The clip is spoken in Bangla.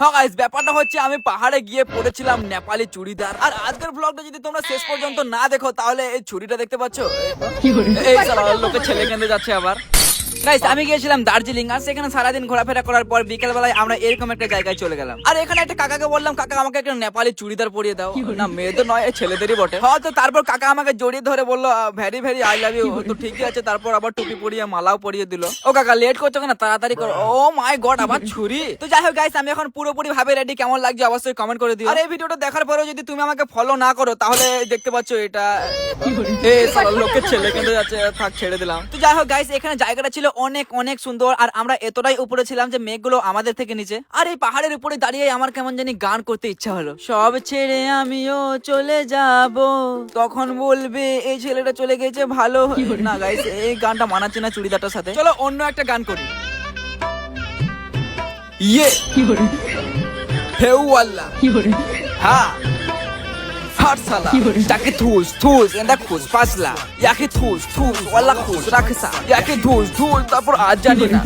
হ্যাঁ গাইস, ব্যাপারটা হচ্ছে আমি পাহাড়ে গিয়ে পড়েছিলাম নেপালি চুড়িদার। আর আজকের ব্লগটা যদি তোমরা শেষ পর্যন্ত না দেখো তাহলে এই ছুরিটা দেখতে পাচ্ছ, এই সালা লোকে ছেলে কেঁদে যাচ্ছে আবার। গাইস, আমি গিয়েছিলাম দার্জিলিং, আর সেখানে সারাদিন ঘোরাফেরা করার পর বিকেল বেলায় আমরা এরকম একটা জায়গায় চলে গেলাম। আর এখানে একটা কাকাকে বললাম, কাকা আমাকে একটা নেপালি চুড়িদার পরিয়ে দাও। না, মেয়েদের নয়, ছেলেদেরই বটে। হয়তো তারপর কাকা আমাকে জড়িয়ে ধরে বললো very very I love you. তো ঠিকই আছে, তারপর আবার টুপি পরিয়ে মালাও পরিয়ে দিল। ও কাকা লেট করছো কেন, তাড়াতাড়ি করো। ও মাই গড, আবার ছুরি। তো যাই হোক গাইস, আমি এখন পুরোপুরি ভাবে রেডি। কেমন লাগছে অবশ্যই কমেন্ট করে দিও। আর এই ভিডিওটা দেখার পরেও যদি তুমি আমাকে ফলো না করো তাহলে দেখতে পাচ্ছ এটা এই সালা লোকের ছেলে কেঁদে যাচ্ছে। থাক, ছেড়ে দিলাম। তো যাই হোক গাইস, এখানে জায়গাটা ছিল অনেক অনেক সুন্দর। আর আমরা এতটাই উপরে ছিলাম যে মেঘগুলো আমাদের থেকে নিচে। আর এই পাহাড়ের উপরে দাঁড়িয়ে আমার কেমন জানি গান করতে ইচ্ছা হলো। সব ছেড়ে আমিও চলে যাব, তখন বলবে এই ছেলেটা চলে গেছে ভালো। না গাইস, এই গানটা মানাচ্ছে না চুড়িদারটার সাথে। চলো অন্য একটা গান করি। ইয়ে হেউ আল্লাহ, হ্যাঁ Farsala, Jacke Tools, and that Kus, Pasla, Yaki Tools, Walla Kus, Rakasa, Yaki Tools, তারপর আজ জানি না।